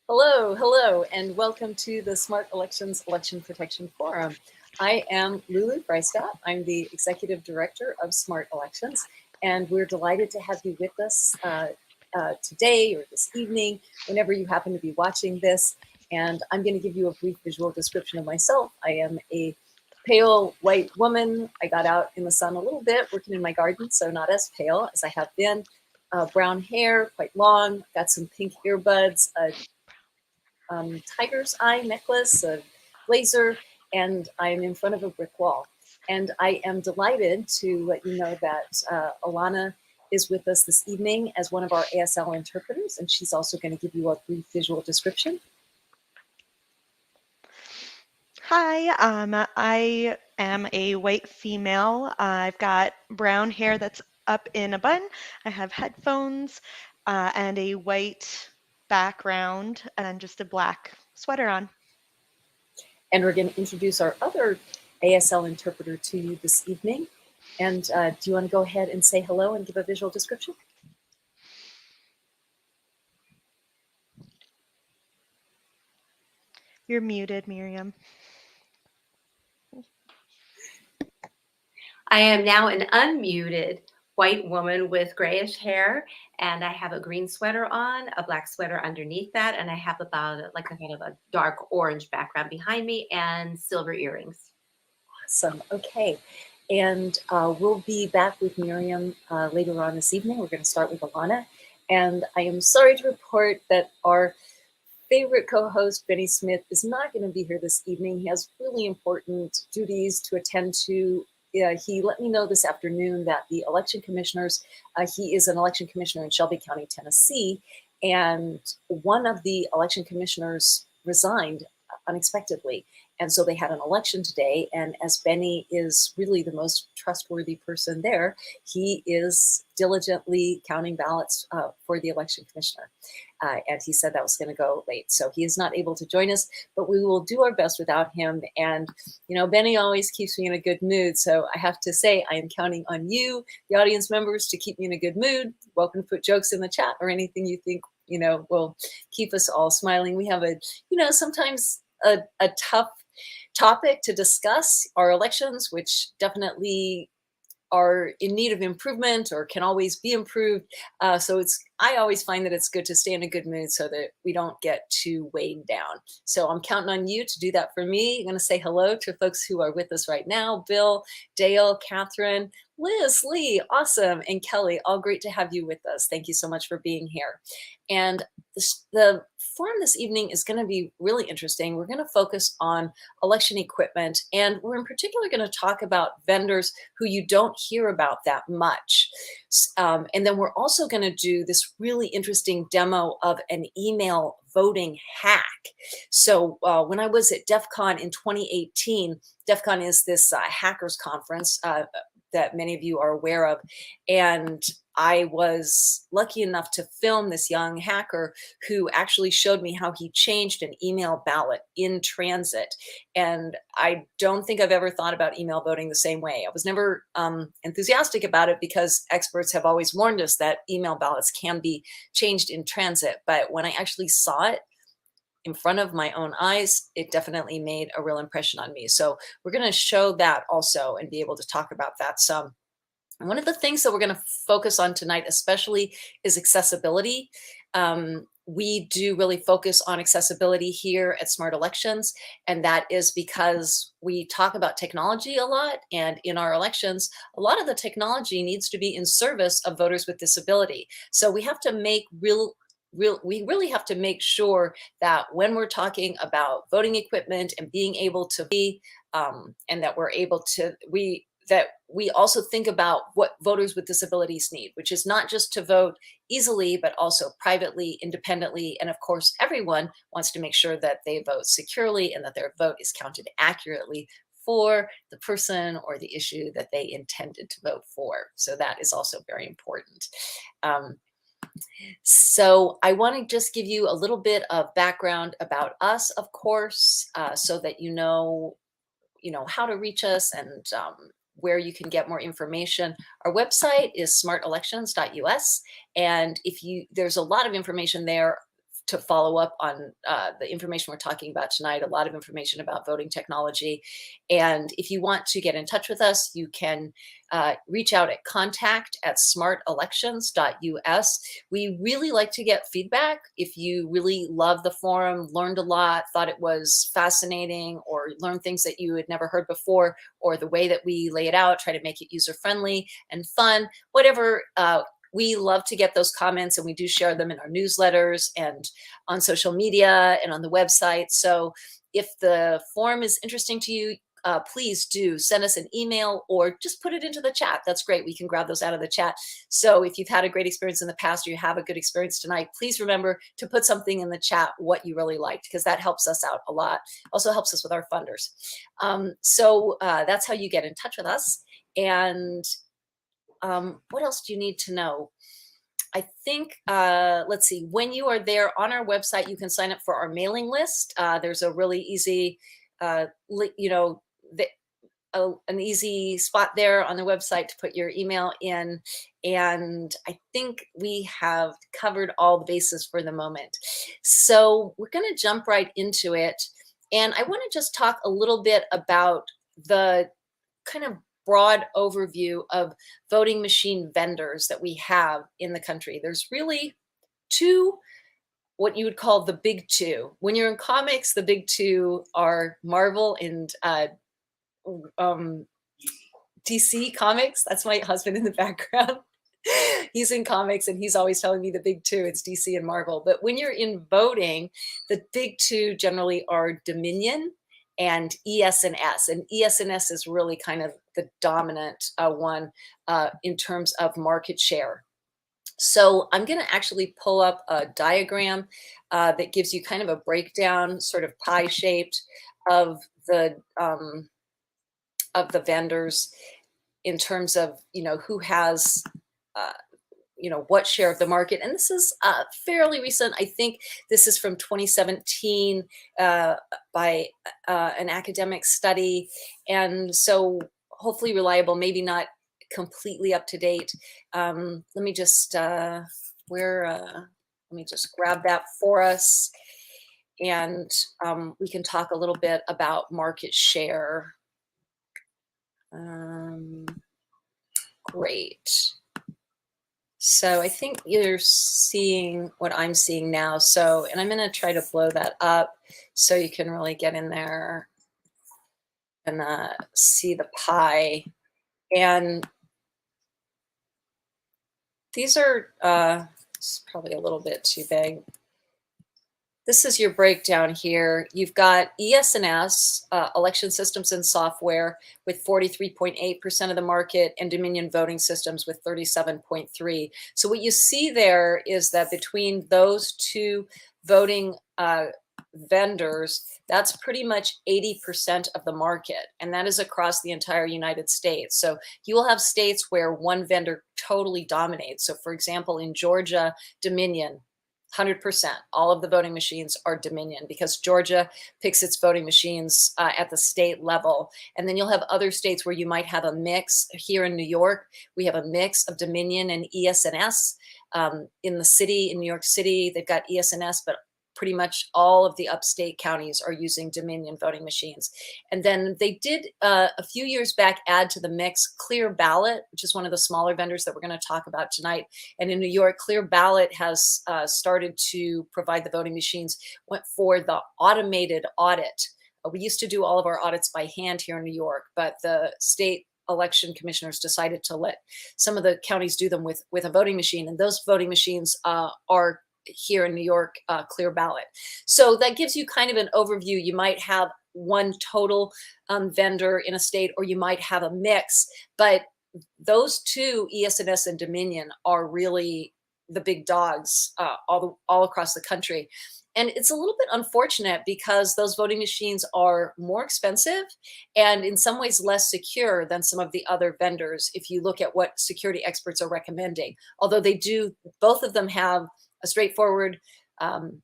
Hello, hello, and welcome to the Smart Elections Election Protection Forum. I am Lulu Breistott. I'm the Executive Director of Smart Elections, and we're delighted to have you with us today or this evening, whenever you happen to be watching this. And I'm going to give you a brief visual description of myself. I am a pale white woman. I got out in the sun a little bit working in my garden, so not as pale as I have been. Brown hair, quite long, got some pink earbuds, a tiger's eye necklace, a blazer, and I'm in front of a brick wall. And I am delighted to let you know that Alana is with us this evening as one of our ASL interpreters, and she's also going to give you a brief visual description. Hi, I am a white female. I've got brown hair that's up in a bun. I have headphones and a white background and just a black sweater on. And we're going to introduce our other ASL interpreter to you this evening. And do you want to go ahead and say hello and give a visual description? You're muted, Miriam. I am now an unmuted white woman with grayish hair, and I have a green sweater on, a black sweater underneath that, and I have about like a kind of a dark orange background behind me and silver earrings. Awesome. Okay. And we'll be back with Miriam later on this evening. We're going to start with Alana. And I am sorry to report that our favorite co-host, Benny Smith, is not going to be here this evening. He has really important duties to attend to. He let me know this afternoon that the election commissioners, he is an election commissioner in Shelby County, Tennessee, and one of the election commissioners resigned unexpectedly. And so they had an election today. And as Benny is really the most trustworthy person there, he is diligently counting ballots for the election commissioner. And he said that was going to go late. So he is not able to join us, but we will do our best without him. And, you know, Benny always keeps me in a good mood. So I have to say, I am counting on you, the audience members, to keep me in a good mood. Welcome to put jokes in the chat or anything you think, you know, will keep us all smiling. We have sometimes a tough topic to discuss, our elections, which definitely are in need of improvement or can always be improved. So I always find that it's good to stay in a good mood so that we don't get too weighed down. So I'm counting on you to do that for me. I'm going to say hello to folks who are with us right now: Bill, Dale, Catherine, Liz, Lee, awesome, and Kelly. All great to have you with us. Thank you so much for being here. And the forum this evening is going to be really interesting. We're going to focus on election equipment, and we're in particular going to talk about vendors who you don't hear about that much. And then we're also going to do this really interesting demo of an email voting hack. So when I was at DEF CON in 2018, DEF CON is this hackers conference that many of you are aware of. And I was lucky enough to film this young hacker who actually showed me how he changed an email ballot in transit. And I don't think I've ever thought about email voting the same way. I was never enthusiastic about it because experts have always warned us that email ballots can be changed in transit. But when I actually saw it in front of my own eyes, it definitely made a real impression on me. So we're going to show that also and be able to talk about that some. One of the things that we're going to focus on tonight especially is accessibility. We do really focus on accessibility here at Smart Elections, and that is because we talk about technology a lot, and in our elections, a lot of the technology needs to be in service of voters with disability. So we have to make we really have to make sure that when we're talking about voting equipment and being able to be, and that we're able to, that we also think about what voters with disabilities need, which is not just to vote easily, but also privately, independently. And of course, everyone wants to make sure that they vote securely and that their vote is counted accurately for the person or the issue that they intended to vote for. So that is also very important. So I want to just give you a little bit of background about us, of course, so that you know how to reach us and where you can get more information. Our website is smartelections.us, and there's a lot of information there to follow up on the information we're talking about tonight, a lot of information about voting technology. And if you want to get in touch with us, you can reach out at contact@smartelections.us. We really like to get feedback. If you really love the forum, learned a lot, thought it was fascinating, or learned things that you had never heard before, or the way that we lay it out, try to make it user-friendly and fun, whatever, we love to get those comments, and we do share them in our newsletters and on social media and on the website. So if the forum is interesting to you, please do send us an email or just put it into the chat. That's great. We can grab those out of the chat. So if you've had a great experience in the past, or you have a good experience tonight, please remember to put something in the chat what you really liked, because that helps us out a lot. Also helps us with our funders. So that's how you get in touch with us. And what else do you need to know? I think, let's see, when you are there on our website, you can sign up for our mailing list. There's a really easy, an easy spot there on the website to put your email in. And I think we have covered all the bases for the moment. So we're going to jump right into it. And I want to just talk a little bit about the kind of broad overview of voting machine vendors that we have in the country. There's really two, what you would call the big two. When you're in comics, the big two are Marvel and DC Comics. That's my husband in the background. He's in comics, and he's always telling me the big two, it's DC and Marvel. But when you're in voting, the big two generally are Dominion and ES&S. And ES&S is really kind of the dominant one in terms of market share. So I'm going to actually pull up a diagram that gives you kind of a breakdown, sort of pie-shaped, of the vendors in terms of, who has what share of the market. And this is fairly recent. I think this is from 2017 by an academic study. And so hopefully reliable, maybe not completely up to date. Let me just, let me just grab that for us. And we can talk a little bit about market share. Great. So I think you're seeing what I'm seeing now. So, and I'm going to try to blow that up so you can really get in there and see the pie. And these are, it's probably a little bit too big. This is your breakdown here. You've got ES&S, election systems and software, with 43.8% of the market, and Dominion voting systems with 37.3%. So what you see there is that between those two voting vendors, that's pretty much 80% of the market, and that is across the entire United States. So you will have states where one vendor totally dominates. So for example, in Georgia, Dominion, 100%, all of the voting machines are Dominion, because Georgia picks its voting machines at the state level. And then you'll have other states where you might have a mix. Here in New York, we have a mix of Dominion and ES&S. In the city, in New York City, they've got ES&S, but pretty much all of the upstate counties are using Dominion voting machines. And then they did a few years back add to the mix Clear Ballot, which is one of the smaller vendors that we're going to talk about tonight. And in New York, Clear Ballot has started to provide the voting machines for the automated audit. We used to do all of our audits by hand here in New York, but the state election commissioners decided to let some of the counties do them with a voting machine. And those voting machines are here in New York, Clear Ballot. So that gives you kind of an overview. You might have one total vendor in a state, or you might have a mix, but those two, ES&S and Dominion, are really the big dogs all across the country. And it's a little bit unfortunate, because those voting machines are more expensive and in some ways less secure than some of the other vendors, if you look at what security experts are recommending. Although they do, both of them have a straightforward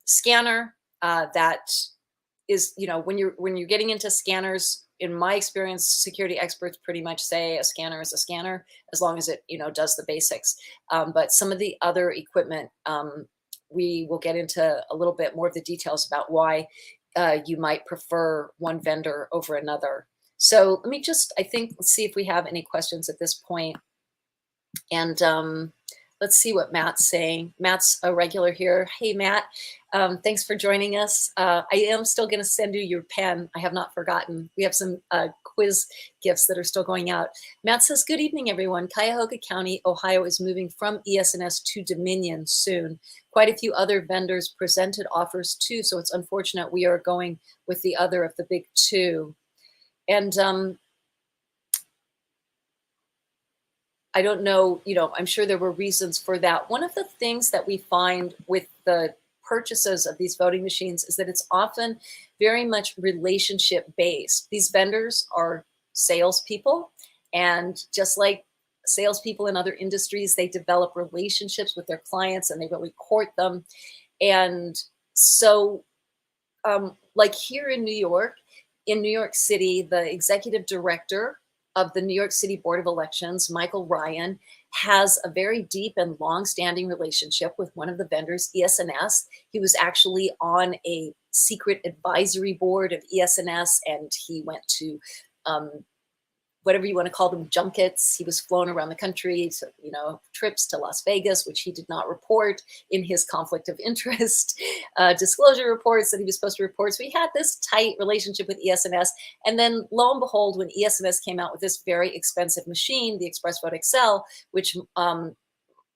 scanner that is, when you're getting into scanners, in my experience, security experts pretty much say a scanner is a scanner, as long as it does the basics. But some of the other equipment we will get into a little bit more of the details about why you might prefer one vendor over another. So let me just, I think, let's see if we have any questions at this point. And let's see what Matt's saying. Matt's a regular here. Hey, Matt, thanks for joining us. I am still going to send you your pen. I have not forgotten. We have some quiz gifts that are still going out. Matt says, good evening, everyone. Cuyahoga County, Ohio is moving from ES&S to Dominion soon. Quite a few other vendors presented offers too, so it's unfortunate we are going with the other of the big two. And I don't know, I'm sure there were reasons for that. One of the things that we find with the purchases of these voting machines is that it's often very much relationship based. These vendors are salespeople, and just like salespeople in other industries, they develop relationships with their clients and they really court them. And so, like here in New York City, the executive director of the New York City Board of Elections, Michael Ryan, has a very deep and long-standing relationship with one of the vendors, ES&S. He was actually on a secret advisory board of ES&S, and he went to whatever you want to call them, junkets. He was flown around the country, so, trips to Las Vegas, which he did not report in his conflict of interest disclosure reports that he was supposed to report. So he had this tight relationship with ES&S. And then lo and behold, when ES&S came out with this very expensive machine, the ExpressVote XL, which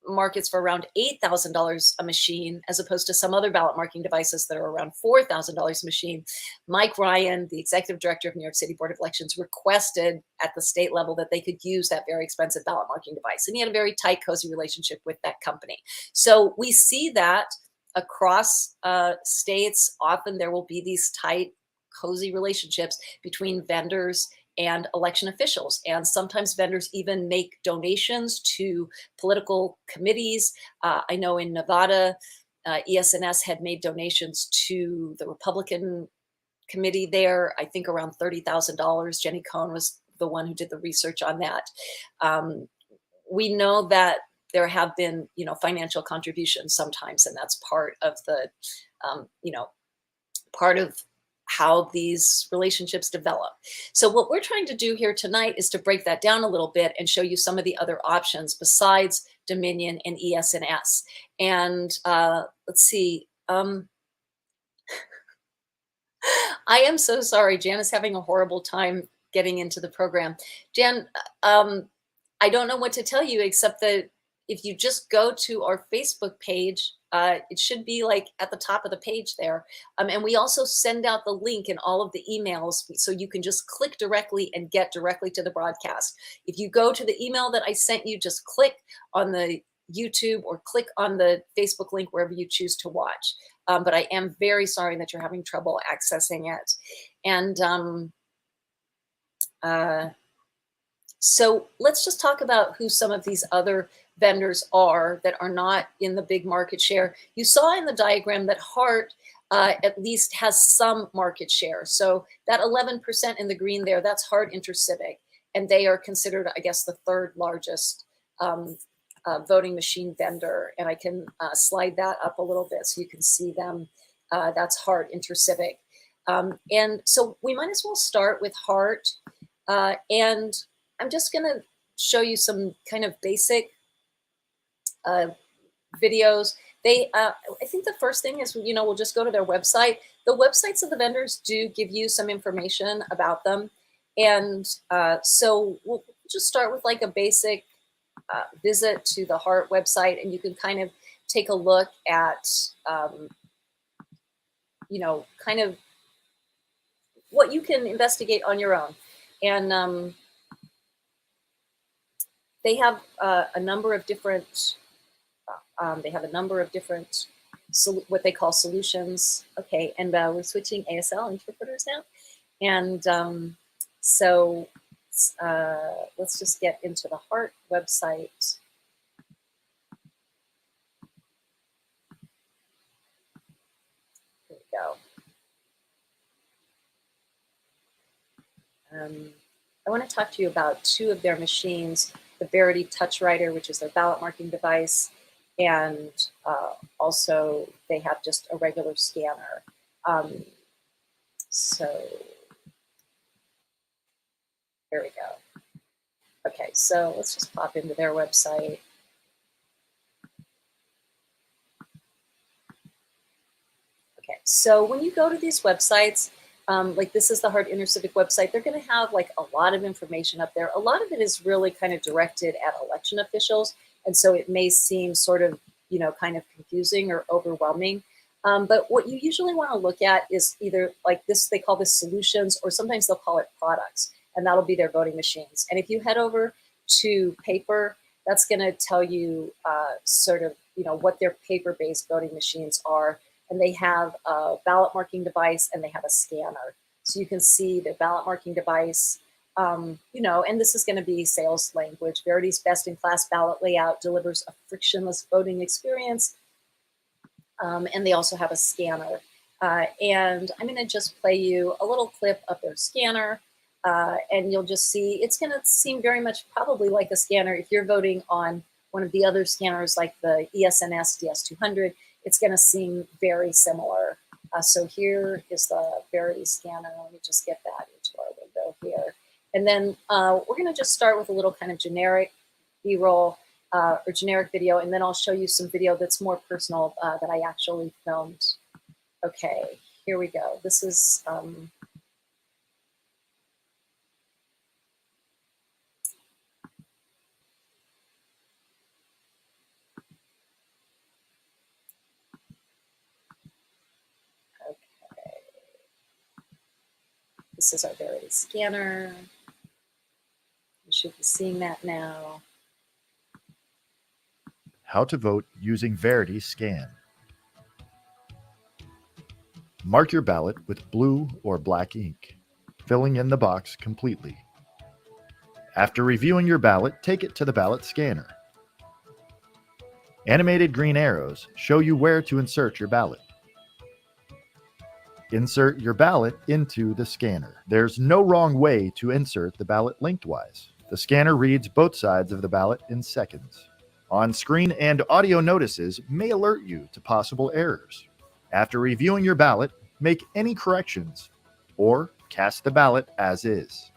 markets for around $8,000 a machine, as opposed to some other ballot marking devices that are around $4,000 a machine, Mike Ryan, the executive director of New York City Board of Elections, requested at the state level that they could use that very expensive ballot marking device. And he had a very tight, cozy relationship with that company. So we see that across states. Often there will be these tight, cozy relationships between vendors and election officials. And sometimes vendors even make donations to political committees. I know in Nevada, ES&S had made donations to the Republican committee there, I think around $30,000. Jenny Cohn was the one who did the research on that. We know that there have been, financial contributions sometimes, and that's part of the, part of how these relationships develop. So what we're trying to do here tonight is to break that down a little bit and show you some of the other options besides Dominion and ES&S. And let's see. I am so sorry. Jan is having a horrible time getting into the program. Jan, I don't know what to tell you except that if you just go to our Facebook page, it should be like at the top of the page there. And we also send out the link in all of the emails, so you can just click directly and get directly to the broadcast. If you go to the email that I sent you, just click on the YouTube or click on the Facebook link wherever you choose to watch. But I am very sorry that you're having trouble accessing it. And so let's just talk about who some of these other vendors are that are not in the big market share. You saw in the diagram that Hart at least has some market share. So that 11% in the green there, that's Hart Intercivic. And they are considered, I guess, the third largest voting machine vendor. And I can slide that up a little bit so you can see them. That's Hart Intercivic. And so we might as well start with Hart. And I'm just going to show you some kind of basic videos. I think the first thing is, we'll just go to their website. The websites of the vendors do give you some information about them. And so we'll just start with like a basic visit to the Hart website, and you can kind of take a look at, kind of what you can investigate on your own. And they have a number of different, what they call solutions. Okay, and we're switching ASL interpreters now. And so let's just get into the Hart website. Here we go. I want to talk to you about two of their machines, the Verity Touchwriter, which is their ballot marking device, and also they have just a regular scanner. So there we go. Okay, so let's just pop into their website. Okay, so when you go to these websites, like this is the Hart Intercivic website, they're going to have like a lot of information up there. A lot of it is really kind of directed at election officials, and so it may seem sort of, you know, kind of confusing or overwhelming. But what you usually want to look at is either like this, they call this solutions, or sometimes they'll call it products, and that'll be their voting machines. And if you head over to paper, that's going to tell you sort of, you know, what their paper-based voting machines are. And they have a ballot marking device and they have a scanner. So you can see the ballot marking device, you know, and this is going to be sales language. Verity's best-in-class ballot layout delivers a frictionless voting experience. And they also have a scanner. And I'm going to just play you a little clip of their scanner. And you'll just see, it's going to seem very much probably like a scanner. If you're voting on one of the other scanners like the ESNS DS200, it's going to seem very similar. So here is the Verity scanner. Let me just get that into our window here. And then we're going to just start with a little kind of generic B-roll or generic video, and then I'll show you some video that's more personal that I actually filmed. Okay, here we go. This is... This is our Verity scanner. You should be seeing that now. How to vote using Verity Scan. Mark your ballot with blue or black ink, filling in the box completely. After reviewing your ballot, take it to the ballot scanner. Animated green arrows show you where to insert your ballot. Insert your ballot into the scanner. There's no wrong way to insert the ballot lengthwise. The scanner reads both sides of the ballot in seconds. On-screen and audio notices may alert you to possible errors. After reviewing your ballot, make any corrections or cast the ballot as is.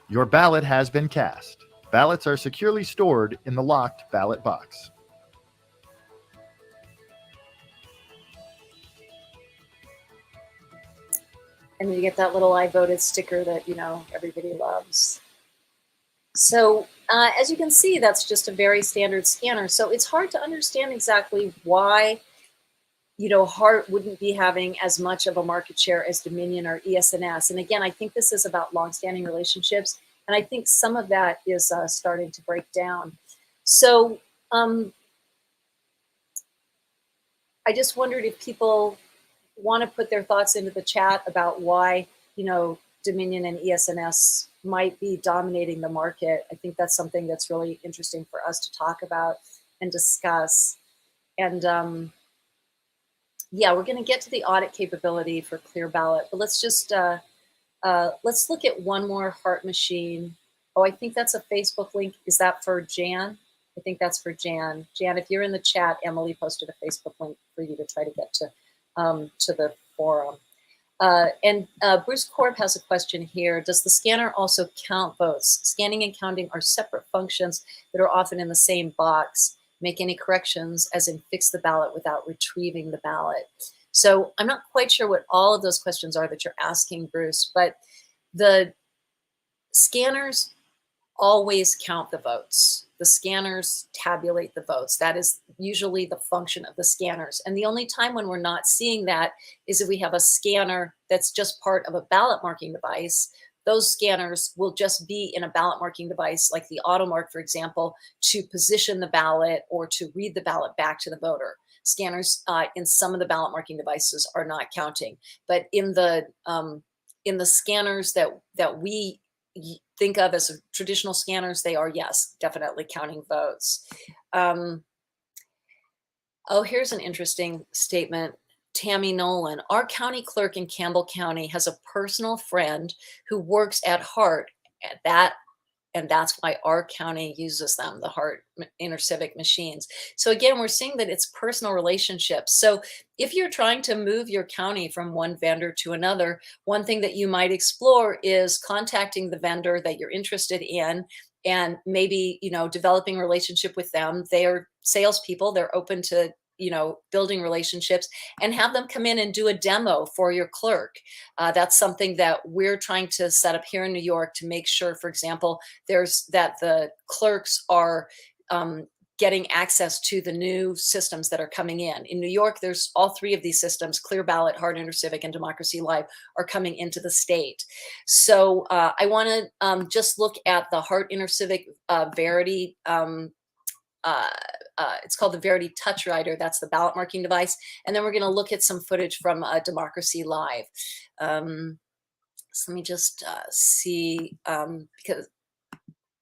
Your ballot has been cast. Ballots are securely stored in the locked ballot box. And you get that little I voted sticker that, you know, everybody loves. So as you can see, that's just a very standard scanner. So it's hard to understand exactly why, you know, Hart wouldn't be having as much of a market share as Dominion or ESNS. And again, I think this is about longstanding relationships. And I think some of that is starting to break down. So I just wondered if people want to put their thoughts into the chat about why, you know, Dominion and ESNS might be dominating the market. I think that's something that's really interesting for us to talk about and discuss. And yeah, we're going to get to the audit capability for Clear Ballot, but let's just let's look at one more Hart machine. Oh, I think that's a Facebook link. Is that for Jan? I think that's for Jan. Jan, if you're in the chat, Emily posted a Facebook link for you to try to get to the forum. And Bruce Korb has a question here. Does the scanner also count votes? Scanning and counting are separate functions that are often in the same box. Make any corrections, as in fix the ballot without retrieving the ballot. So I'm not quite sure what all of those questions are that you're asking, Bruce, but the scanners always count the votes. The scanners tabulate the votes. That is usually the function of the scanners. And the only time when we're not seeing that is if we have a scanner that's just part of a ballot marking device. Those scanners will just be in a ballot marking device, like the AutoMark, for example, to position the ballot or to read the ballot back to the voter. Scanners in some of the ballot marking devices are not counting, but in the scanners that we think of as traditional scanners, they are, yes, definitely counting votes. Oh, here's an interesting statement. Tammy Nolan, our county clerk in Campbell County has a personal friend who works at Hart. That and that's why our county uses them, the Hart Intercivic machines. So again, we're seeing that it's personal relationships. So if you're trying to move your county from one vendor to another, one thing that you might explore is contacting the vendor that you're interested in, and maybe, developing a relationship with them. They are salespeople. They're open to, building relationships, and have them come in and do a demo for your clerk. That's something that we're trying to set up here in New York to make sure, for example, that the clerks are getting access to the new systems that are coming in. In New York, there's all three of these systems: Clear Ballot, Hart Intercivic, and Democracy Live are coming into the state. So I want to just look at the Hart Intercivic Verity. It's called the Verity Touchwriter. That's the ballot marking device. And then we're going to look at some footage from Democracy Live. So let me just see, because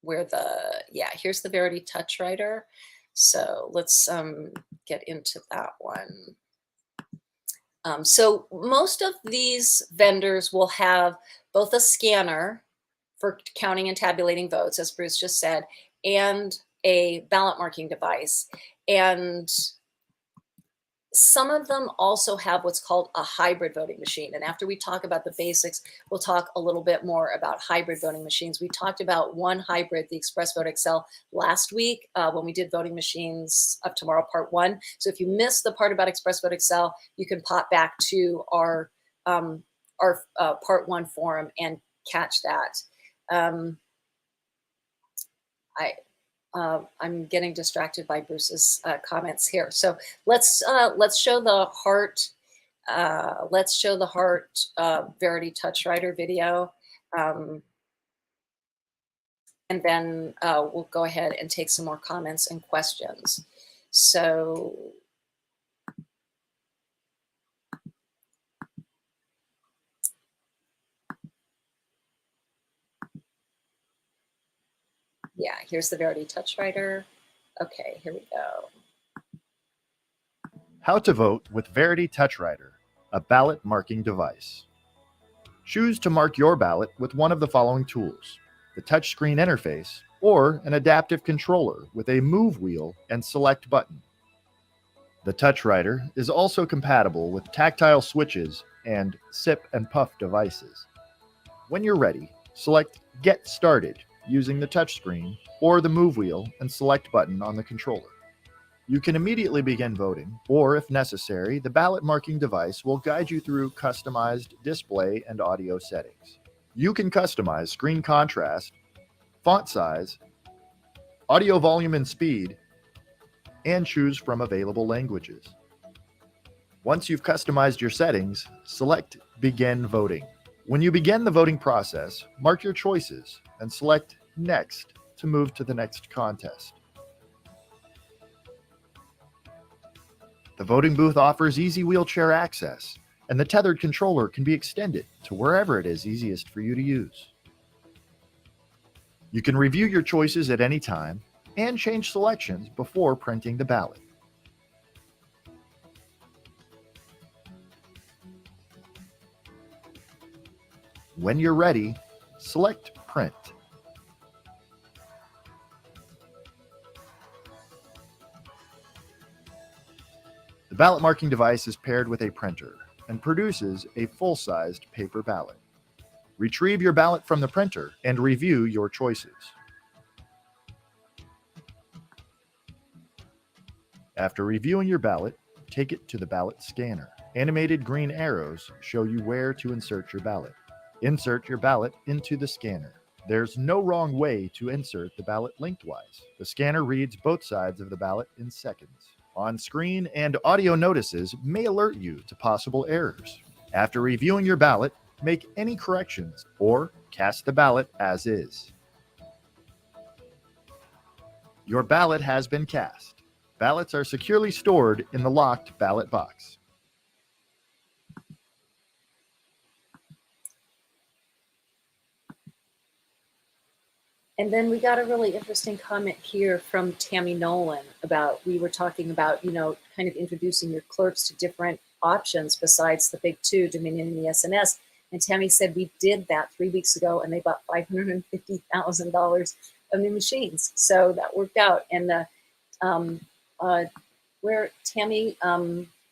here's the Verity Touchwriter. So let's get into that one. So most of these vendors will have both a scanner for counting and tabulating votes, as Bruce just said, and a ballot marking device. And some of them also have what's called a hybrid voting machine. And after we talk about the basics, we'll talk a little bit more about hybrid voting machines. We talked about one hybrid, the Express Vote XL, last week when we did voting machines of tomorrow, part 1. So if you missed the part about Express Vote XL, you can pop back to our part 1 forum and catch that. I'm getting distracted by Bruce's comments here. So let's show the Hart Verity Touchwriter video, and then we'll go ahead and take some more comments and questions. So yeah, here's the Verity Touchwriter. Okay, here we go. How to vote with Verity Touchwriter, a ballot marking device. Choose to mark your ballot with one of the following tools: the touchscreen interface or an adaptive controller with a move wheel and select button. The Touchwriter is also compatible with tactile switches and sip and puff devices. When you're ready, select Get Started using the touchscreen or the move wheel and select button on the controller. You can immediately begin voting, or if necessary, the ballot marking device will guide you through customized display and audio settings. You can customize screen contrast, font size, audio volume and speed, and choose from available languages. Once you've customized your settings, select Begin Voting. When you begin the voting process, mark your choices and select Next to move to the next contest. The voting booth offers easy wheelchair access, and the tethered controller can be extended to wherever it is easiest for you to use. You can review your choices at any time and change selections before printing the ballot. When you're ready, select Print. The ballot marking device is paired with a printer and produces a full-sized paper ballot. Retrieve your ballot from the printer and review your choices. After reviewing your ballot, take it to the ballot scanner. Animated green arrows show you where to insert your ballot. Insert your ballot into the scanner. There's no wrong way to insert the ballot lengthwise. The scanner reads both sides of the ballot in seconds. On-screen and audio notices may alert you to possible errors. After reviewing your ballot, make any corrections or cast the ballot as is. Your ballot has been cast. Ballots are securely stored in the locked ballot box. And then we got a really interesting comment here from Tammy Nolan about, we were talking about, kind of introducing your clerks to different options besides the big two, Dominion and the SNS. And Tammy said, we did that 3 weeks ago, and they bought $550,000 of new machines. So that worked out. And where Tammy,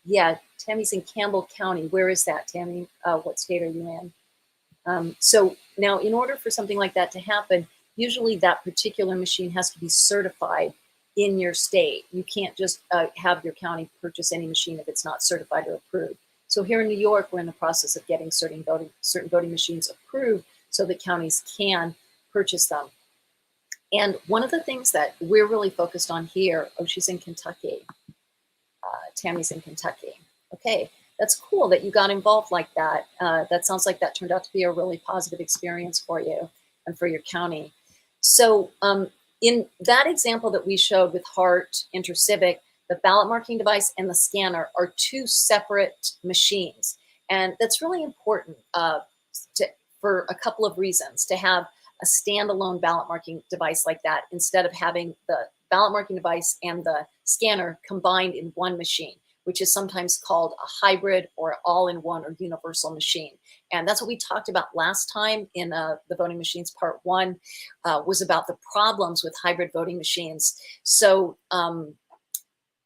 yeah, Tammy's in Campbell County. Where is that, Tammy? What state are you in? So now, in order for something like that to happen, usually that particular machine has to be certified in your state. You can't just have your county purchase any machine if it's not certified or approved. So here in New York, we're in the process of getting certain voting machines approved so that counties can purchase them. And one of the things that we're really focused on here, oh, she's in Kentucky. Tammy's in Kentucky. Okay, that's cool that you got involved like that. That sounds like that turned out to be a really positive experience for you and for your county. So in that example that we showed with Hart Intercivic, the ballot marking device and the scanner are two separate machines. And that's really important for a couple of reasons, to have a standalone ballot marking device like that instead of having the ballot marking device and the scanner combined in one machine, which is sometimes called a hybrid or all-in-one or universal machine. And that's what we talked about last time in the voting machines part 1, was about the problems with hybrid voting machines. So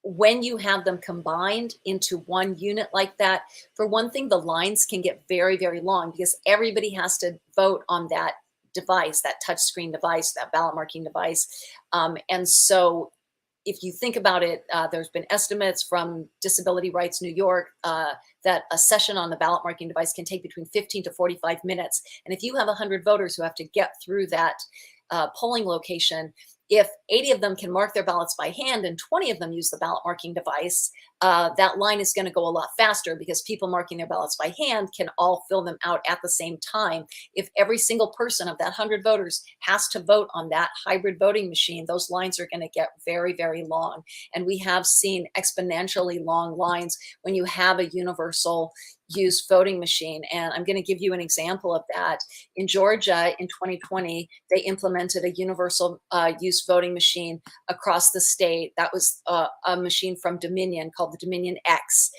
when you have them combined into one unit like that, for one thing, the lines can get very, very long because everybody has to vote on that device, that touchscreen device, that ballot marking device. And so if you think about it, there's been estimates from Disability Rights New York that a session on the ballot marking device can take between 15 to 45 minutes. And if you have 100 voters who have to get through that polling location, if 80 of them can mark their ballots by hand and 20 of them use the ballot marking device, that line is going to go a lot faster because people marking their ballots by hand can all fill them out at the same time. If every single person of that 100 voters has to vote on that hybrid voting machine, those lines are going to get very, very long. And we have seen exponentially long lines when you have a universal use voting machine. And I'm going to give you an example of that. In Georgia in 2020, they implemented a universal use voting machine across the state. That was a machine from Dominion called the Dominion X.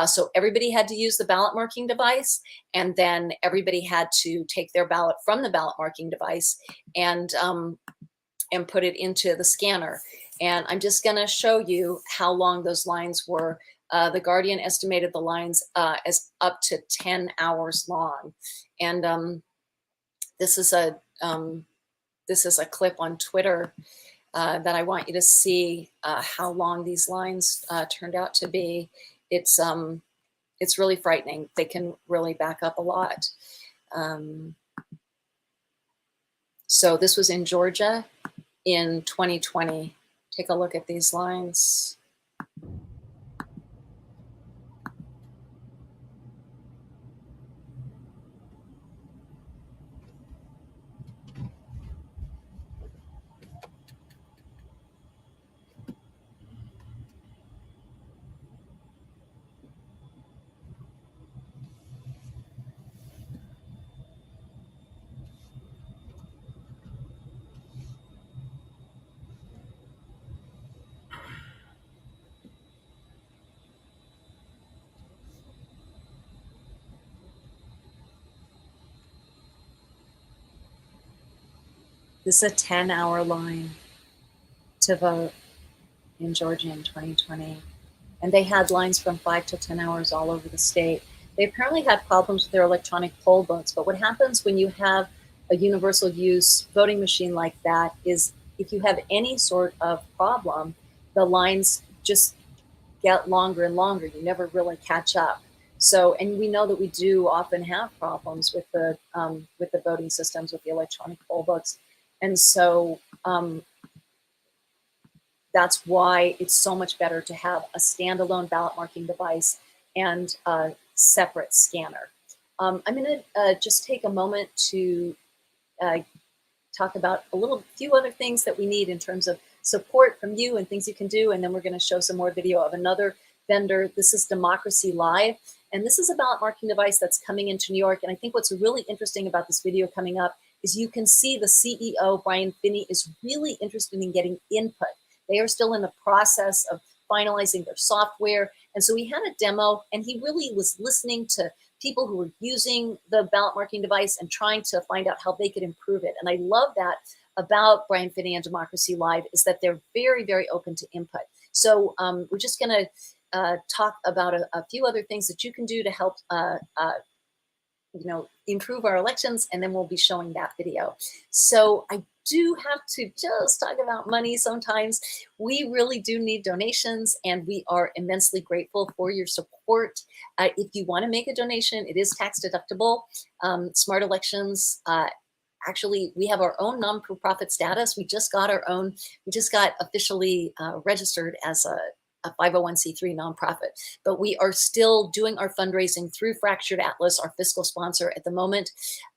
So everybody had to use the ballot marking device, and then everybody had to take their ballot from the ballot marking device and put it into the scanner. And I'm just going to show you how long those lines were. The Guardian estimated the lines as up to 10 hours long. And this is a clip on Twitter that I want you to see how long these lines turned out to be. It's really frightening. They can really back up a lot. So this was in Georgia in 2020. Take a look at these lines. This is a 10-hour line to vote in Georgia in 2020. And they had lines from 5 to 10 hours all over the state. They apparently had problems with their electronic poll books. But what happens when you have a universal use voting machine like that is if you have any sort of problem, the lines just get longer and longer. You never really catch up. So, and we know that we do often have problems with the voting systems, with the electronic poll books. And so that's why it's so much better to have a standalone ballot marking device and a separate scanner. I'm going to just take a moment to talk about a few other things that we need in terms of support from you and things you can do. And then we're going to show some more video of another vendor. This is Democracy Live. And this is a ballot marking device that's coming into New York. And I think what's really interesting about this video coming up is you can see the CEO, Brian Finney, is really interested in getting input. They are still in the process of finalizing their software, And so we had a demo, and he really was listening to people who were using the ballot marking device and trying to find out how they could improve it. And I love that about Brian Finney and Democracy Live, is that they're very, very open to input. So we're just going to talk about a few other things that you can do to help improve our elections, and then we'll be showing that video. So I do have to just talk about money sometimes. We really do need donations, and we are immensely grateful for your support. If you want to make a donation, it is tax deductible. Smart Elections, actually, we have our own non-profit status. We just got officially registered as a 501c3 nonprofit, but we are still doing our fundraising through Fractured Atlas, our fiscal sponsor at the moment.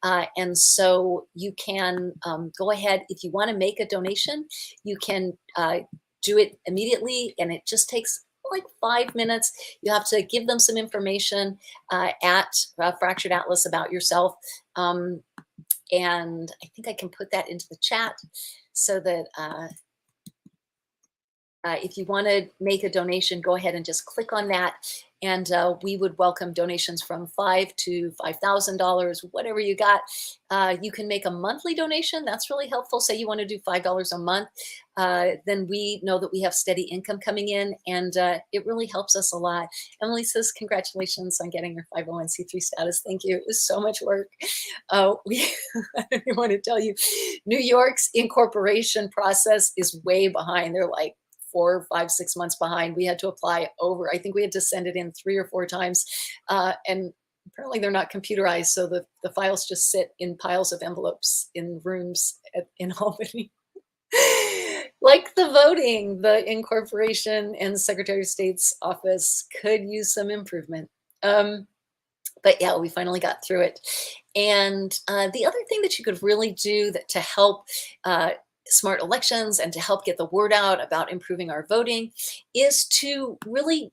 And so you can go ahead, if you want to make a donation, you can do it immediately, and it just takes like 5 minutes. You have to give them some information at Fractured Atlas about yourself. And I think I can put that into the chat so that if you want to make a donation, go ahead and just click on that. And we would welcome donations from $5 to $5,000, whatever you got. You can make a monthly donation. That's really helpful. Say you want to do $5 a month. Then we know that we have steady income coming in, and it really helps us a lot. Emily says, congratulations on getting your 501c3 status. Thank you. It was so much work. I don't want to tell you, New York's incorporation process is way behind. They're like 4, 5, 6 months behind. We had to apply over. I think we had to send it in 3 or 4 times. And apparently they're not computerized. So the files just sit in piles of envelopes in rooms in Albany. Like the voting, the incorporation and Secretary of State's office could use some improvement. But yeah, we finally got through it. And the other thing that you could really do to help smart elections and to help get the word out about improving our voting is to really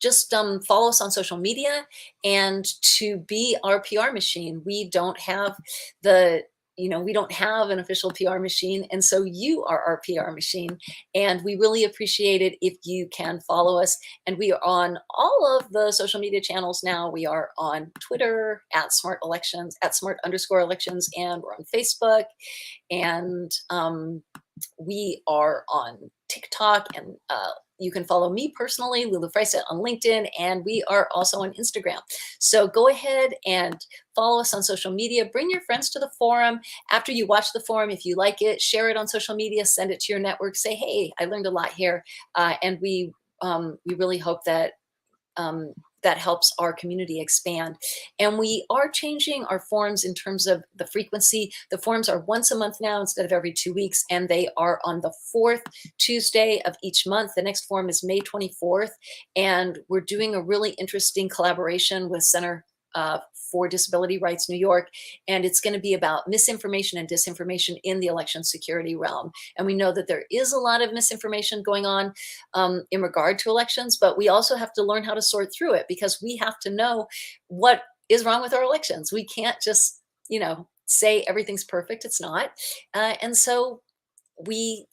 just follow us on social media and to be our PR machine. We don't have we don't have an official PR machine, and so you are our PR machine, and we really appreciate it if you can follow us. And we are on all of the social media channels now. We are on Twitter at Smart Elections, at Smart_elections, and we're on Facebook, and we are on TikTok, and you can follow me personally, Lulu Freistet, on LinkedIn, and we are also on Instagram. So go ahead and follow us on social media. Bring your friends to the forum. After you watch the forum, if you like it, share it on social media, send it to your network, say, hey, I learned a lot here. And we really hope that that helps our community expand. And we are changing our forums in terms of the frequency. The forums are once a month now instead of every 2 weeks, and they are on the 4th Tuesday of each month. The next forum is May 24th, and we're doing a really interesting collaboration with Center for Disability Rights New York, and it's going to be about misinformation and disinformation in the election security realm. And we know that there is a lot of misinformation going on in regard to elections, but we also have to learn how to sort through it, because we have to know what is wrong with our elections. We can't just, say everything's perfect. It's not. And so we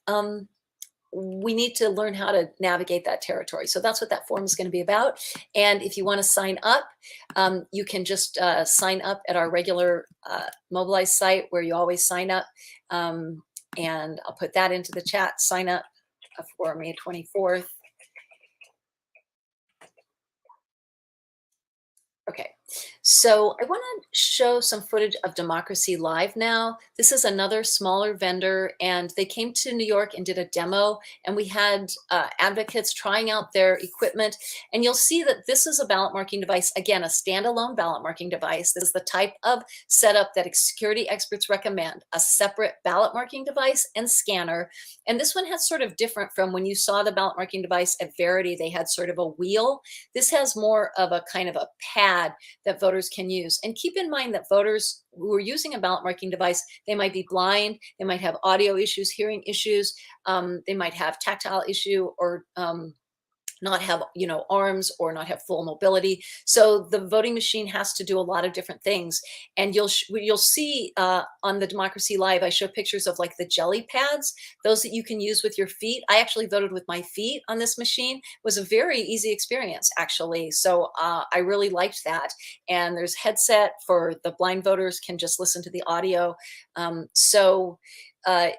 need to learn how to navigate that territory. So that's what that forum is going to be about. And if you want to sign up, you can just sign up at our regular Mobilize site where you always sign up. And I'll put that into the chat. Sign up for May 24th. Okay, so I want to show some footage of Democracy Live now. This is another smaller vendor, and they came to New York and did a demo, and we had advocates trying out their equipment. And you'll see that this is a ballot marking device, again, a standalone ballot marking device. This is the type of setup that security experts recommend, a separate ballot marking device and scanner. And this one has sort of different from when you saw the ballot marking device at Verity. They had sort of a wheel. This has more of a kind of a pad that voters can use. And keep in mind that voters who are using a ballot marking device, they might be blind, they might have audio issues, hearing issues, they might have tactile issue, or not have, arms or not have full mobility. So the voting machine has to do a lot of different things. And you'll see on the Democracy Live, I show pictures of like the jelly pads, those that you can use with your feet. I actually voted with my feet on this machine. It was a very easy experience, actually. So I really liked that. And there's headset for the blind voters can just listen to the audio.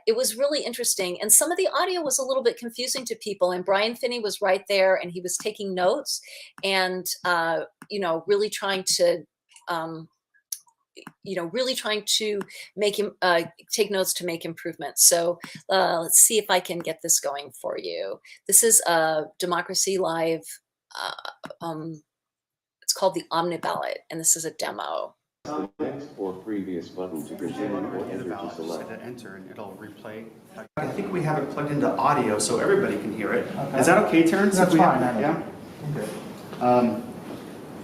It was really interesting. And some of the audio was a little bit confusing to people. And Brian Finney was right there and he was taking notes and, really trying to, make him take notes to make improvements. So let's see if I can get this going for you. This is Democracy Live. It's called the Omniballet, and this is a demo. The next or previous button to continue or enter to select. Hit enter and it'll replay. I think we have it plugged into audio so everybody can hear it. Okay. Is that okay, Terrence? That's fine. Yeah? Okay.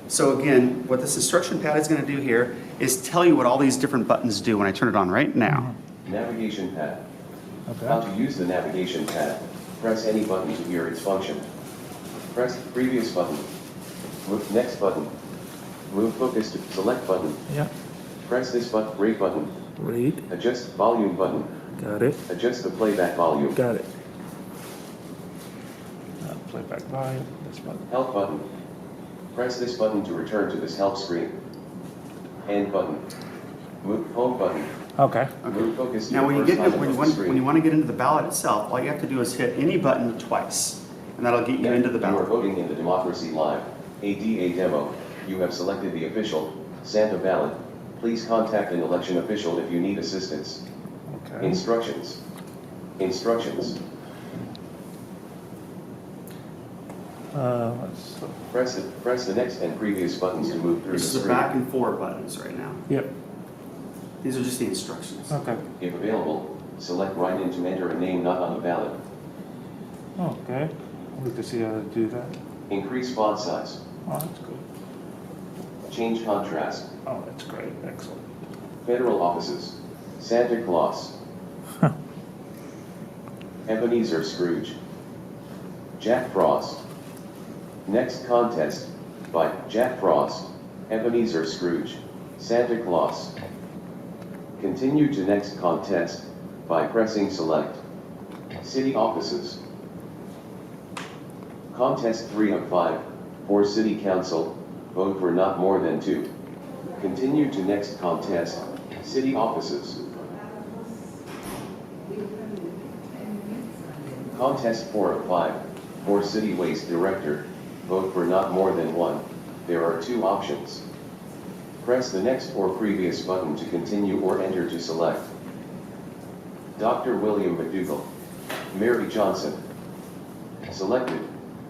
So again, what this instruction pad is going to do here is tell you what all these different buttons do when I turn it on right now. Navigation pad. Okay. How to use the navigation pad. Press any button to hear its function. Press the previous button. Move next button. Move focus to select button. Yeah. Press this button, rate button. Read. Adjust volume button. Got it. Adjust the playback volume. Got it. Playback volume. This button. Help button. Press this button to return to this help screen. End button. Move home button. Okay. Move focus to Now when the you first get item of the when screen. you want to get into the ballot itself, all you have to do is hit any button twice, and that'll get you into the You are ballot. voting in the Democracy Live, ADA demo. You have selected the official, Santa ballot. Please contact an election official if you need assistance. Okay. Instructions. Instructions. Press the next and previous buttons to move through the This is the screen. back and forward buttons right now. Yep. These are just the instructions. Okay. If available, select write in to enter a name not on the ballot. Okay. We can see how to do that. Increase font size. Oh, that's good. Change contrast. Oh, that's great. Excellent. Federal offices. Santa Claus. Ebenezer Scrooge. Jack Frost. Next contest by Jack Frost, Ebenezer Scrooge, Santa Claus. Continue to next contest by pressing select. City offices. Contest 3 of 5 for City Council. Vote for not more than 2. Continue to next contest. City offices. Contest 4 of 5 for City Waste Director. Vote for not more than 1. There are 2 options. Press the next or previous button to continue or enter to select. Dr. William McDougall. Mary Johnson. Selected.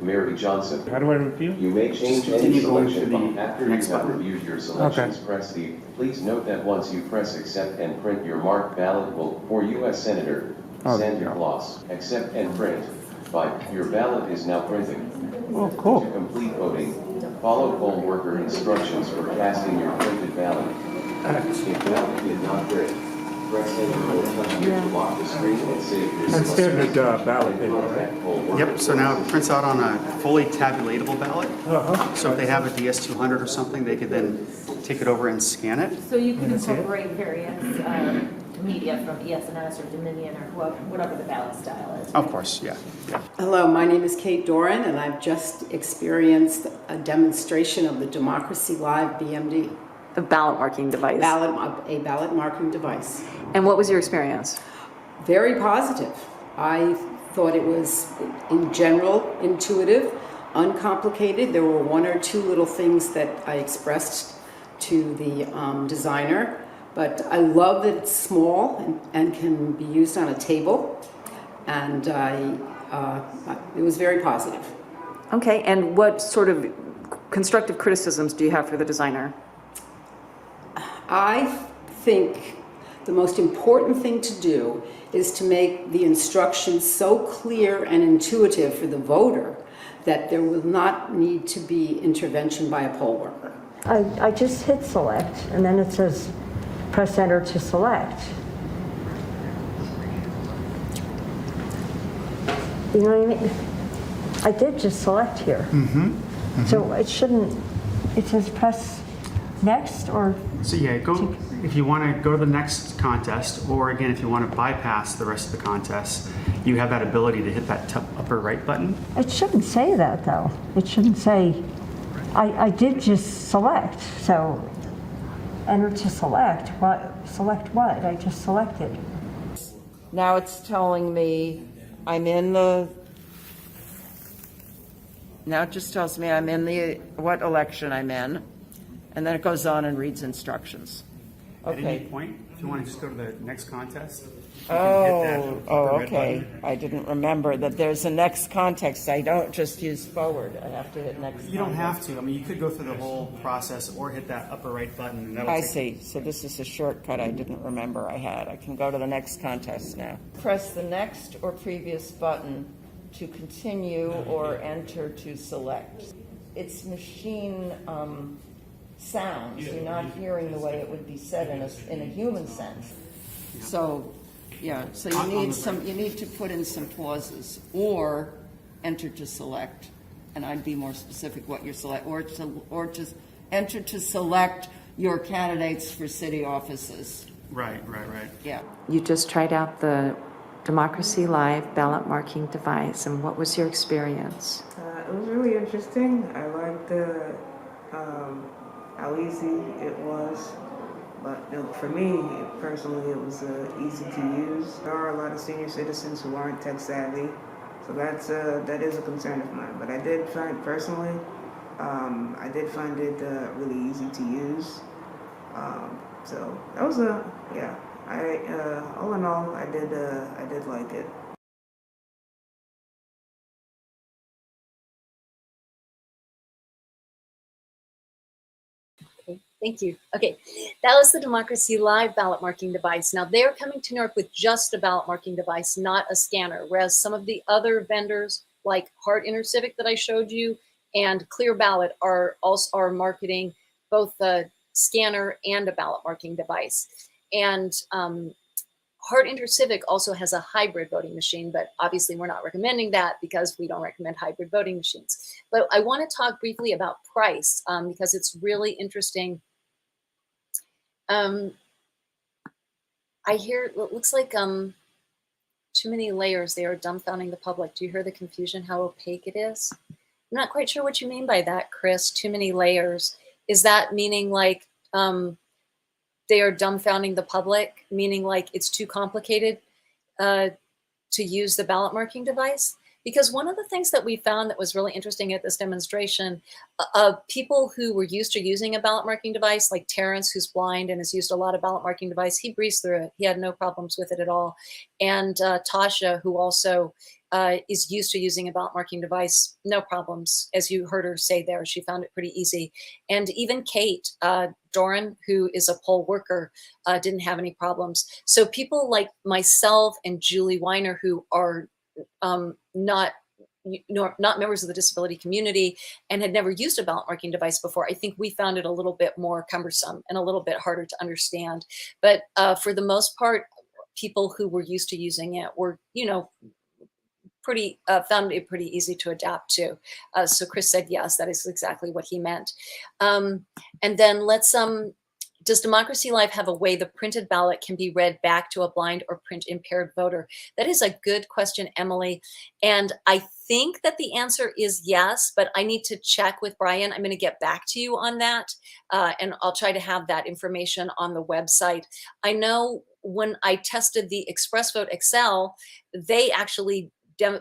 Mary Johnson. How do I review? You may change Just any continue going to selection the after you next have button. reviewed your selections. Press the. Please note that once you press accept and print, your marked ballot will for U.S. Senator Santa Claus. Accept and print. By your ballot is now printing. Oh, cool. To complete voting, follow poll worker instructions for casting your printed ballot. If ballot did not print, press enter or touch here to lock the screen and save your That's selection. standard ballot Then paper, contact poll worker. Yep, so now it prints out on a fully tabulatable ballot. Uh-huh. So if they have a DS200 or something, they could then take it over and scan it. So you can That's it? incorporate various media from ES&S or Dominion or whatever the ballot style is. Of course, yeah. Hello, my name is Kate Doran, and I've just experienced a demonstration of the Democracy Live BMD, The ballot marking device. a ballot marking device. And what was your experience? Very positive. I thought it was, in general, intuitive, uncomplicated. There were 1 or 2 little things that I expressed to the designer, but I love that it's small and can be used on a table, and it was very positive. Okay, and what sort of constructive criticisms do you have for the designer? I think the most important thing to do is to make the instructions so clear and intuitive for the voter that there will not need to be intervention by a poll worker. I just hit select, and then it says press enter to select. You know what I mean? I did just select here. So it shouldn't, it says press next or? So yeah, go if you want to go to the next contest, or again, if you want to bypass the rest of the contest, you have that ability to hit that upper right button. It shouldn't say that though. It shouldn't say, I did just select, so enter to select. What? Select what? I just selected. Now it's telling me I'm in the, now it just tells me I'm in the, what election I'm in, and then it goes on and reads instructions. At any Okay. point, if you want to just go to the next contest, you can hit Oh, that upper red okay. button. I didn't remember that there's a next context. I don't just use forward. I have to hit next. You don't have to. I mean, you could go through the whole process or hit that upper right button. And that'll I take see. So this is a shortcut I didn't remember I had. I can go to the next contest now. Press the next or previous button to continue or enter to select. It's machine sounds. You're not hearing the way it would be said in a human sense. So, yeah. So you need to put in some pauses or enter to select, and I'd be more specific what you're select, or to enter to select your candidates for city offices. Right. Yeah. You just tried out the Democracy Live ballot marking device, and what was your experience? It was really interesting. I liked how easy it was, but for me personally, it was easy to use. There are a lot of senior citizens who aren't tech savvy, so that is a concern of mine. But I did find personally, I did find it really easy to use. So that was yeah. All in all, I did like it. Thank you. Okay, that was the Democracy Live ballot marking device. Now they're coming to New York with just a ballot marking device, not a scanner, whereas some of the other vendors like Hart Intercivic that I showed you and Clear Ballot are marketing both the scanner and a ballot marking device. And Hart Intercivic also has a hybrid voting machine, but obviously we're not recommending that because we don't recommend hybrid voting machines. But I want to talk briefly about price because it's really interesting. I hear it looks like too many layers. They are dumbfounding the public. Do you hear the confusion? How opaque it is? I'm not quite sure what you mean by that, Chris. Too many layers. Is that meaning like they are dumbfounding the public? Meaning like it's too complicated to use the ballot marking device? Because one of the things that we found that was really interesting at this demonstration, people who were used to using a ballot marking device, like Terrence, who's blind and has used a lot of ballot marking device, he breezed through it. He had no problems with it at all. And Tasha, who also is used to using a ballot marking device, no problems. As you heard her say there, she found it pretty easy. And even Kate Doran, who is a poll worker, didn't have any problems. So people like myself and Julie Weiner, who are not members of the disability community and had never used a ballot marking device before, I think we found it a little bit more cumbersome and a little bit harder to understand. But for the most part, people who were used to using it were, found it pretty easy to adapt to. So Chris said, yes, that is exactly what he meant. And then does Democracy Live have a way the printed ballot can be read back to a blind or print impaired voter? That is a good question, Emily. And I think that the answer is yes, but I need to check with Brian. I'm going to get back to you on that. And I'll try to have that information on the website. I know when I tested the Express Vote Excel, they actually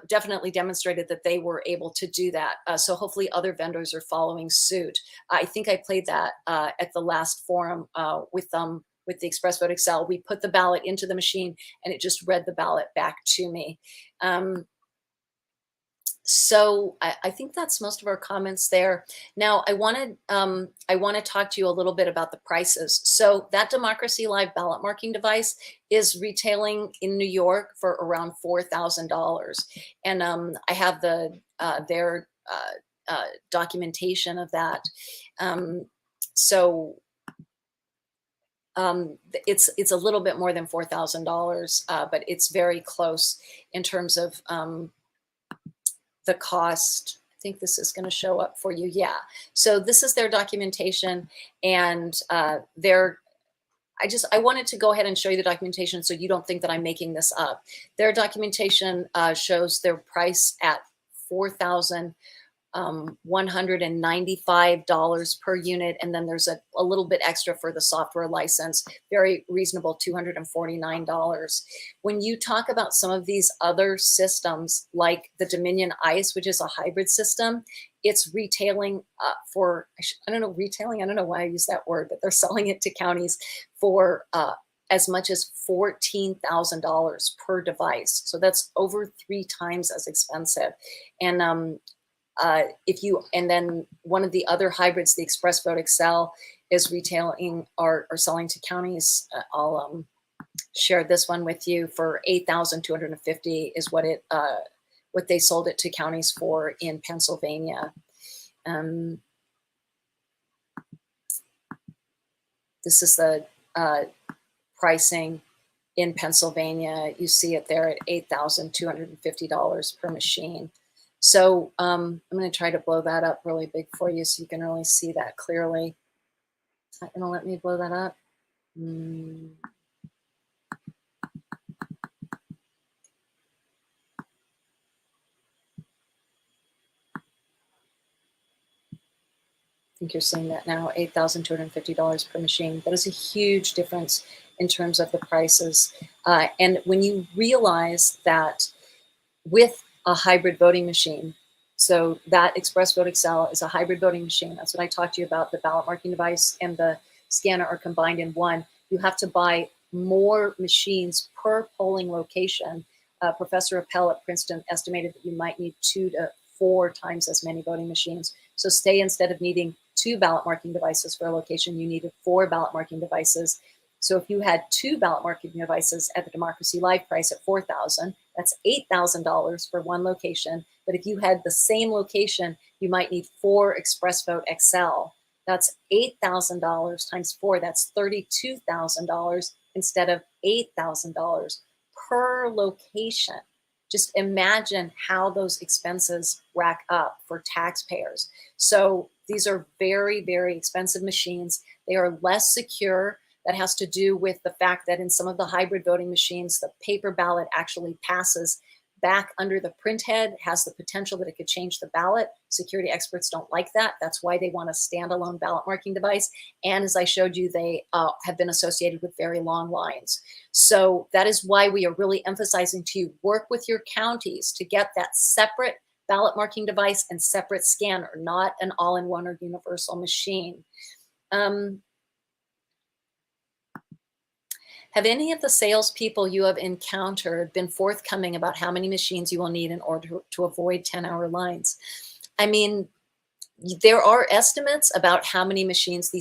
definitely demonstrated that they were able to do that. So hopefully other vendors are following suit. I think I played that at the last forum with the Express Vote Excel. We put the ballot into the machine and it just read the ballot back to me. So I think that's most of our comments there. Now I want to talk to you a little bit about the prices. So that Democracy Live ballot marking device is retailing in New York for around $4,000, and I have their documentation of that. It's a little bit more than $4,000, but it's very close in terms of the cost. I think this is going to show up for you. Yeah. So this is their documentation, and I wanted to go ahead and show you the documentation so you don't think that I'm making this up. Their documentation shows their price at $4,195 per unit, and then there's a little bit extra for the software license. Very reasonable, $249. When you talk about some of these other systems, like the Dominion ICE, which is a hybrid system, it's retailing for, I don't know, retailing, I don't know why I use that word, but they're selling it to counties for as much as $14,000 per device. So that's over 3 times as expensive. And and then one of the other hybrids, the Express Vote Excel, is retailing or selling to counties. I'll share this one with you for $8,250 is what they sold it to counties for in Pennsylvania. This is the pricing in Pennsylvania. You see it there at $8,250 per machine. So I'm going to try to blow that up really big for you so you can really see that clearly. Is that going to let me blow that up? I think you're seeing that now, $8,250 per machine. That is a huge difference in terms of the prices. And when you realize that with a hybrid voting machine, so that Express Vote Excel is a hybrid voting machine. That's what I talked to you about. The ballot marking device and the scanner are combined in one. You have to buy more machines per polling location. Professor Appel at Princeton estimated that you might need 2 to 4 times as many voting machines. So say instead of needing 2 ballot marking devices for a location, you needed 4 ballot marking devices. So if you had 2 ballot marking devices at the Democracy Live price at $4,000, that's $8,000 for one location. But if you had the same location, you might need 4 Express Vote Excel. That's $8,000 times 4. That's $32,000 instead of $8,000 per location. Just imagine how those expenses rack up for taxpayers. So these are very, very expensive machines. They are less secure. That has to do with the fact that in some of the hybrid voting machines, the paper ballot actually passes back under the print head, has the potential that it could change the ballot. Security experts don't like that. That's why they want a standalone ballot marking device. And as I showed you, they have been associated with very long lines. So that is why we are really emphasizing to you, work with your counties to get that separate ballot marking device and separate scanner, not an all-in-one or universal machine. Have any of the salespeople you have encountered been forthcoming about how many machines you will need in order to avoid 10-hour lines? I mean, there are estimates about how many machines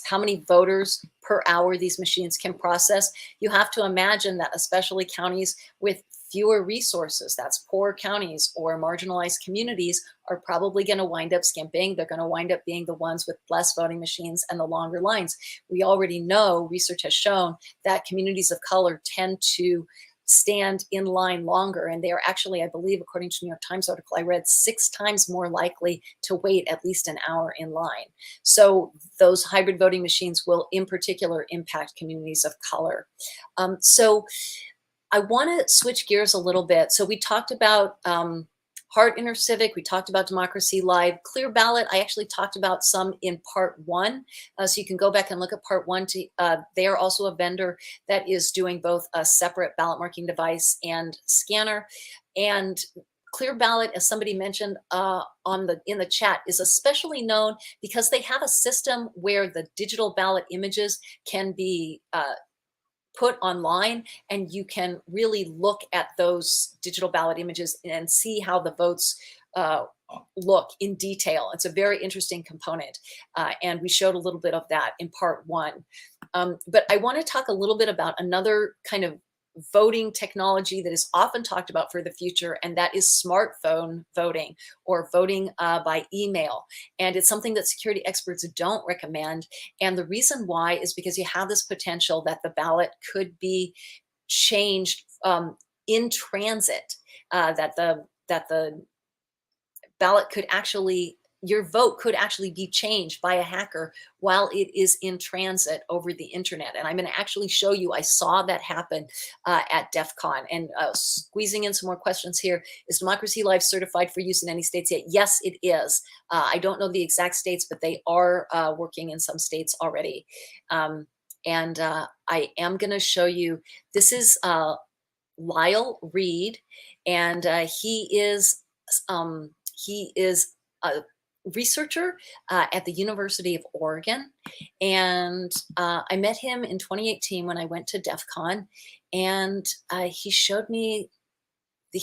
how many voters per hour these machines can process. You have to imagine that especially counties with fewer resources, that's poor counties or marginalized communities, are probably going to wind up skimping. They're going to wind up being the ones with less voting machines and the longer lines. We already know, research has shown, that communities of color tend to stand in line longer, and they are actually, I believe, according to the New York Times article I read, 6 times more likely to wait at least an hour in line. So those hybrid voting machines will in particular impact communities of color. So I want to switch gears a little bit. So we talked about Hart Intercivic, we talked about Democracy Live. Clear Ballot, I actually talked about some in part 1. So you can go back and look at part 1. They are also a vendor that is doing both a separate ballot marking device and scanner. And Clear Ballot, as somebody mentioned in the chat, is especially known because they have a system where the digital ballot images can be put online, and you can really look at those digital ballot images and see how the votes look in detail. It's a very interesting component, and we showed a little bit of that in part 1. But I want to talk a little bit about another kind of voting technology that is often talked about for the future, and that is smartphone voting, or voting by email. And it's something that security experts don't recommend. And the reason why is because you have this potential that the ballot could be changed in transit, that the ballot could actually, your vote could actually be changed by a hacker while it is in transit over the internet. And I'm going to actually show you, I saw that happen at DEF CON. And squeezing in some more questions here. Is Democracy Live certified for use in any states yet? Yes, it is. I don't know the exact states, but they are working in some states already. And I am going to show you, this is Lyle Reed, and he is a researcher at the University of Oregon. And I met him in 2018 when I went to DEF CON, and he showed me that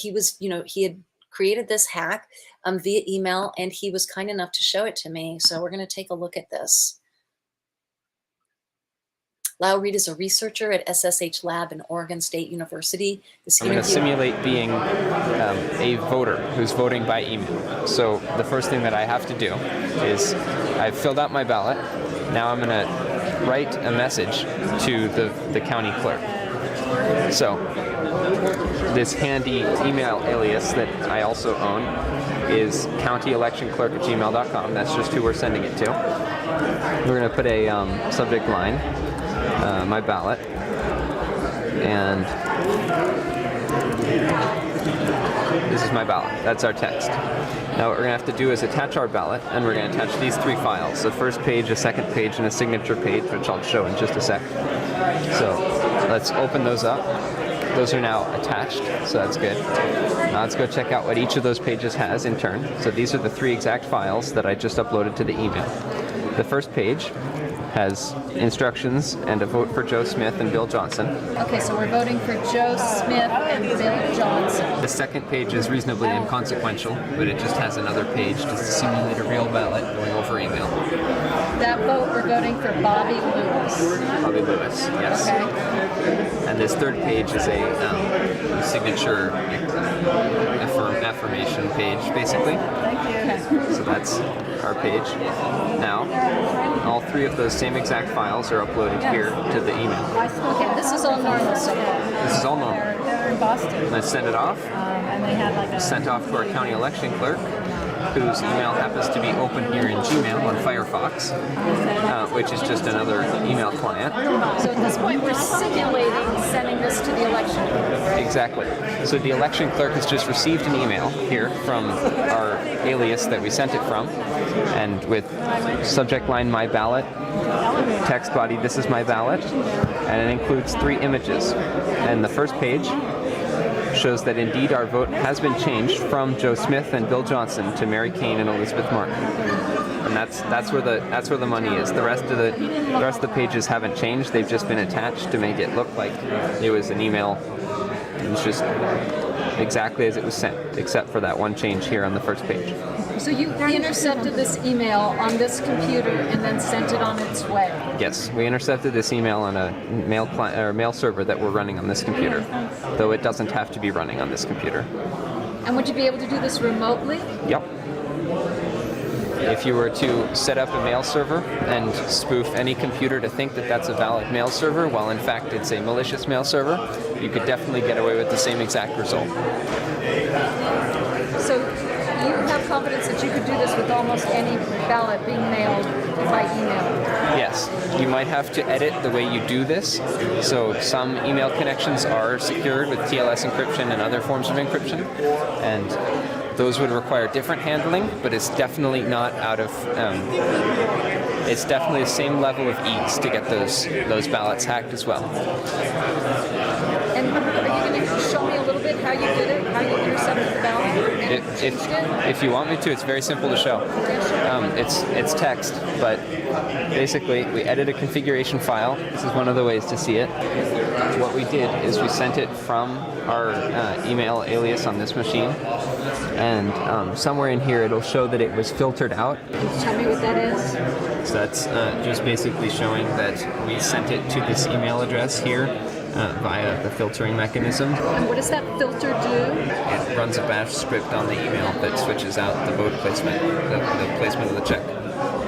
he had created this hack via email, and he was kind enough to show it to me. So we're going to take a look at this. Lyle Reed is a researcher at SSH Lab in Oregon State University. I'm going to simulate being a voter who's voting by email. So the first thing that I have to do is I've filled out my ballot. Now I'm going to write a message to the county clerk. So this handy email alias that I also own is countyelectionclerk@gmail.com. That's just who we're sending it to. We're going to put a subject line. My ballot, and this is my ballot. That's our text. Now what we're going to have to do is attach our ballot, and we're going to attach these 3 files. The first page, a second page, and a signature page, which I'll show in just a sec. So let's open those up. Those are now attached, so that's good. Now let's go check out what each of those pages has in turn. So these are the 3 exact files that I just uploaded to the email. The first page has instructions and a vote for Joe Smith and Bill Johnson. Okay, so we're voting for Joe Smith and Bill Johnson. The second page is reasonably inconsequential, but it just has another page just to simulate a real ballot going over email. That vote, we're voting for Bobby Lewis. Bobby Lewis, yes. Okay. And this third page is a signature affirmation page, basically. Thank you. So that's our page. Now, all 3 of those same exact files are uploaded here to the email. Okay, this is all normal so far. This is all normal. They're in Boston. Let's send it off. And they had like a... Sent off to our county election clerk, whose email happens to be open here in Gmail on Firefox, which is just another email client. So at this point, we're simulating sending this to the election clerk. Exactly. So the election clerk has just received an email here from our alias that we sent it from, and with subject line, my ballot, text body, this is my ballot, and it includes 3 images. And the first page shows that indeed our vote has been changed from Joe Smith and Bill Johnson to Mary Kane and Elizabeth Martin. And that's where the money is. The rest of the pages haven't changed. They've just been attached to make it look like it was an email. It was just exactly as it was sent, except for that one change here on the first page. So you intercepted this email on this computer and then sent it on its way? Yes, we intercepted this email on a mail server that we're running on this computer, though it doesn't have to be running on this computer. And would you be able to do this remotely? Yep. If you were to set up a mail server and spoof any computer to think that that's a valid mail server, while in fact it's a malicious mail server, you could definitely get away with the same exact result. So you have confidence that you could do this with almost any ballot being mailed by email? Yes. You might have to edit the way you do this. So some email connections are secured with TLS encryption and other forms of encryption, and those would require different handling, but it's definitely not out of... it's definitely the same level of ease to get those ballots hacked as well. And are you going to show me a little bit how you did it, how you intercepted the ballot? If you want me to, it's very simple to show. It's text, but basically we edit a configuration file. This is one of the ways to see it. What we did is we sent it from our email alias on this machine, and somewhere in here it'll show that it was filtered out. Tell me what that is. So that's just basically showing that we sent it to this email address here via the filtering mechanism. And what does that filter do? It runs a bash script on the email that switches out the vote placement, the placement of the check.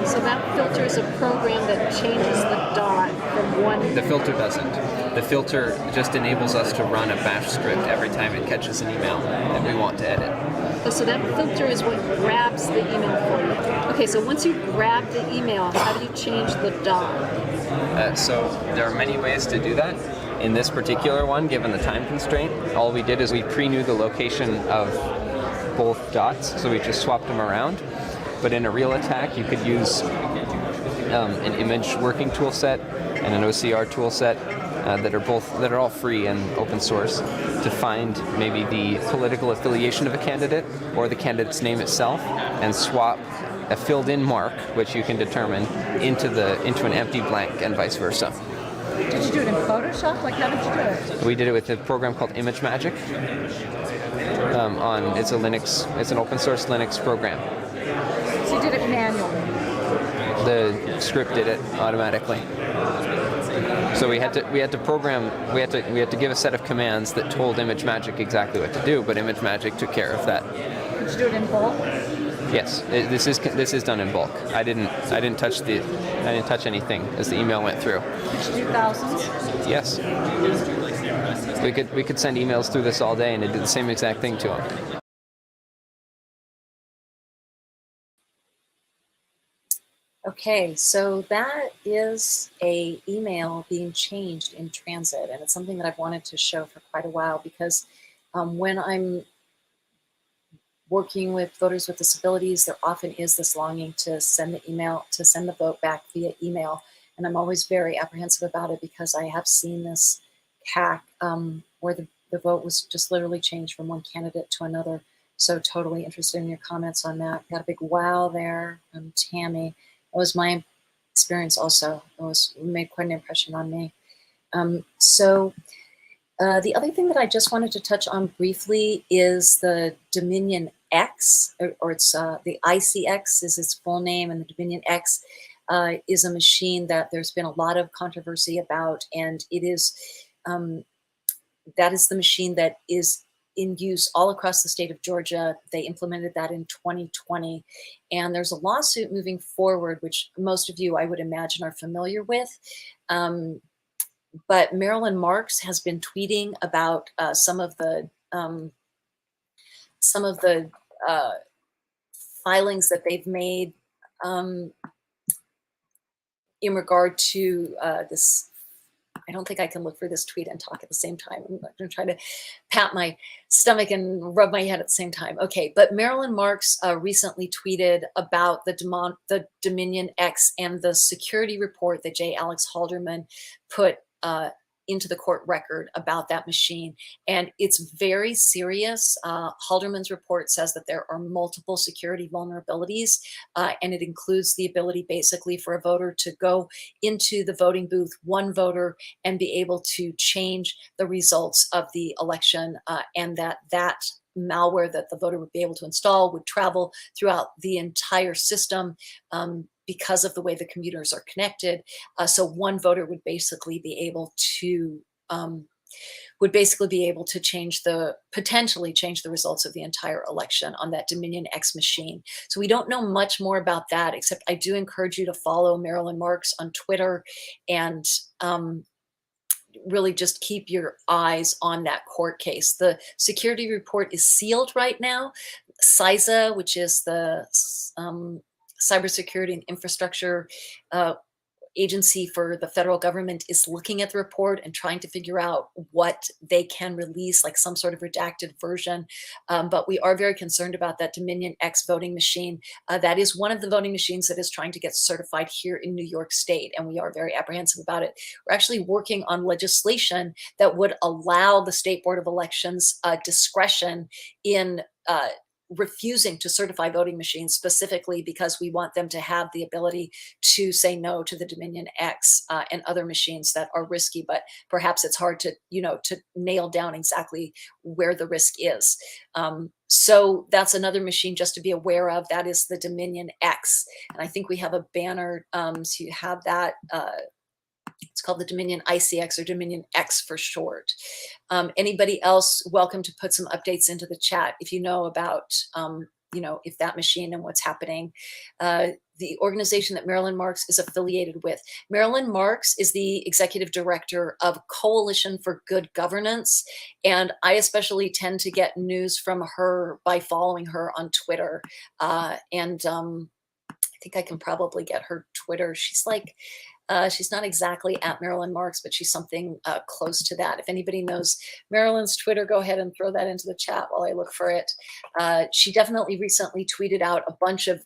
So that filter is a program that changes the dot from one. The filter doesn't. The filter just enables us to run a bash script every time it catches an email that we want to edit. Oh, so that filter is what grabs the email for you. Okay, so once you grab the email, how do you change the dot? So there are many ways to do that. In this particular one, given the time constraint, all we did is we pre-knew the location of both dots, so we just swapped them around. But in a real attack, you could use an image working tool set and an OCR tool set that are all free and open source to find maybe the political affiliation of a candidate or the candidate's name itself and swap a filled-in mark, which you can determine, into an empty blank and vice versa. Did you do it in Photoshop? Like, how did you do it? We did it with a program called ImageMagick. It's an open source Linux program. So you did it manually? The script did it automatically. So we had to give a set of commands that told ImageMagick exactly what to do, but ImageMagick took care of that. Did you do it in bulk? Yes, this is done in bulk. I didn't touch anything as the email went through. Did you do thousands? Yes. We could send emails through this all day and it did the same exact thing to them. Okay, so that is a email being changed in transit, and it's something that I've wanted to show for quite a while because when I'm working with voters with disabilities, there often is this longing to send the vote back via email. And I'm always very apprehensive about it because I have seen this hack where the vote was just literally changed from one candidate to another. So totally interested in your comments on that. Got a big wow there from Tammy. That was my experience also. It made quite an impression on me. The other thing that I just wanted to touch on briefly is the Dominion X, or it's the ICX is its full name, and the Dominion X is a machine that there's been a lot of controversy about, and it is that is the machine that is in use all across the state of Georgia. They implemented that in 2020, and there's a lawsuit moving forward, which most of you, I would imagine, are familiar with. But Marilyn Marks has been tweeting about some of the filings that they've made in regard to this. I don't think I can look for this tweet and talk at the same time. I'm going to try to pat my stomach and rub my head at the same time. Okay, but Marilyn Marks recently tweeted about the Dominion X and the security report that J. Alex Halderman put into the court record about that machine. And it's very serious. Halderman's report says that there are multiple security vulnerabilities, and it includes the ability basically for a voter to go into the voting booth, one voter, and be able to change the results of the election, and that malware that the voter would be able to install would travel throughout the entire system because of the way the computers are connected. So one voter would basically be able to potentially change the results of the entire election on that Dominion X machine. So we don't know much more about that, except I do encourage you to follow Marilyn Marks on Twitter and really just keep your eyes on that court case. The security report is sealed right now. CISA, which is the Cybersecurity and Infrastructure agency for the federal government, is looking at the report and trying to figure out what they can release, like some sort of redacted version. But we are very concerned about that Dominion X voting machine. That is one of the voting machines that is trying to get certified here in New York State, and we are very apprehensive about it. We're actually working on legislation that would allow the State Board of Elections discretion in refusing to certify voting machines, specifically because we want them to have the ability to say no to the Dominion X and other machines that are risky, but perhaps it's hard to nail down exactly where the risk is. So that's another machine just to be aware of. That is the Dominion X. And I think we have a banner, so you have that. It's called the Dominion ICX, or Dominion X for short. Anybody else, welcome to put some updates into the chat if you know about, if that machine and what's happening. the organization that Marilyn Marks is affiliated with. Marilyn Marks is the executive director of Coalition for Good Governance, and I especially tend to get news from her by following her on Twitter. I think I can probably get her Twitter. She's like, she's not exactly at Marilyn Marks, but she's something close to that. If anybody knows Marilyn's Twitter, go ahead and throw that into the chat while I look for it. She definitely recently tweeted out a bunch of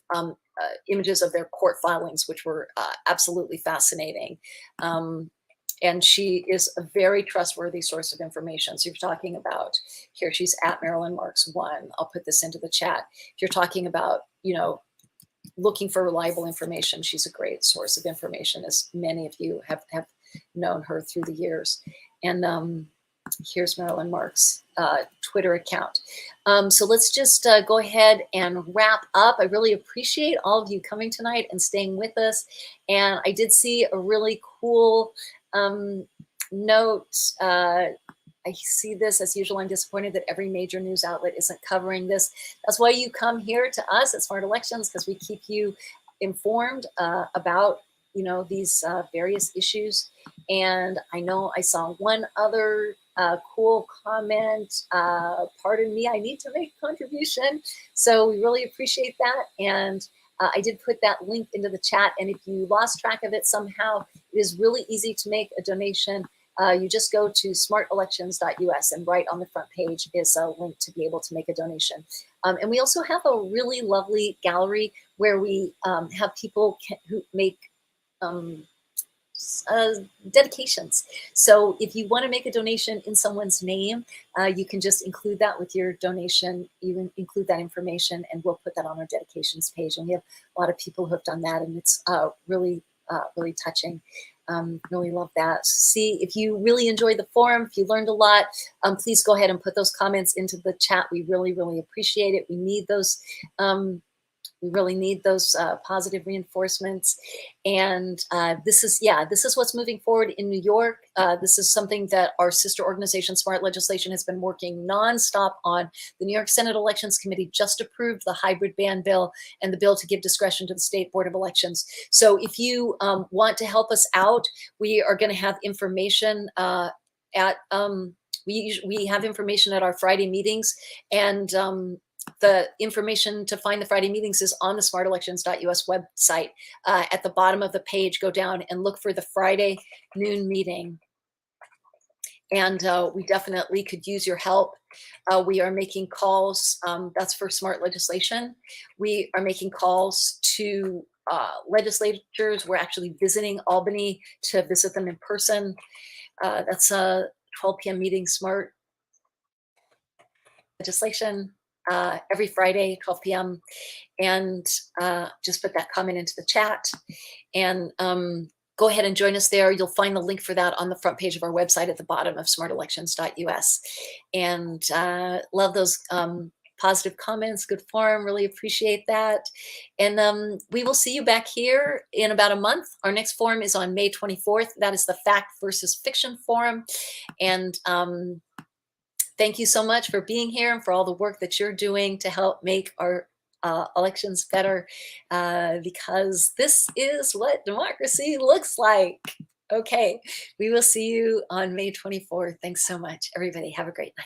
images of their court filings, which were absolutely fascinating. And she is a very trustworthy source of information. So you're talking about, here she's at Marilyn Marks 1. I'll put this into the chat. If you're talking about, you know, looking for reliable information, she's a great source of information, as many of you have known her through the years. And here's Marilyn Marks' Twitter account. So let's just go ahead and wrap up. I really appreciate all of you coming tonight and staying with us. And I did see a really cool note. I see this, as usual, I'm disappointed that every major news outlet isn't covering this. That's why you come here to us at Smart Elections, because we keep you informed about, you know, these various issues. And I know I saw one other cool comment. Pardon me, I need to make a contribution. So we really appreciate that. And I did put that link into the chat. And if you lost track of it somehow, it is really easy to make a donation. You just go to smartelections.us, and right on the front page is a link to be able to make a donation. And we also have a really lovely gallery where we have people who make dedications. So if you want to make a donation in someone's name, you can just include that with your donation. You include that information, and we'll put that on our dedications page. And we have a lot of people who have done that, and it's really touching. Really love that. See, if you really enjoyed the forum, if you learned a lot, please go ahead and put those comments into the chat. We really, really appreciate it. We need those. We really need those positive reinforcements. And this is what's moving forward in New York. This is something that our sister organization, Smart Legislation, has been working nonstop on. The New York Senate Elections Committee just approved the hybrid ban bill and the bill to give discretion to the State Board of Elections. So if you want to help us out, we are going to have information we have information at our Friday meetings, and the information to find the Friday meetings is on the smartelections.us website. At the bottom of the page, go down and look for the Friday noon meeting. And we definitely could use your help. We are making calls, that's for Smart Legislation. We are making calls to legislatures. We're actually visiting Albany to visit them in person. That's a 12 p.m. meeting, Smart Legislation. Every Friday, 12 p.m. And just put that comment into the chat, and go ahead and join us there. You'll find the link for that on the front page of our website at the bottom of smartelections.us. And love those positive comments. Good forum. Really appreciate that. And we will see you back here in about a month. Our next forum is on May 24th. That is the Fact versus Fiction Forum. And thank you so much for being here and for all the work that you're doing to help make our elections better, because this is what democracy looks like. Okay, we will see you on May 24th. Thanks so much, everybody. Have a great night.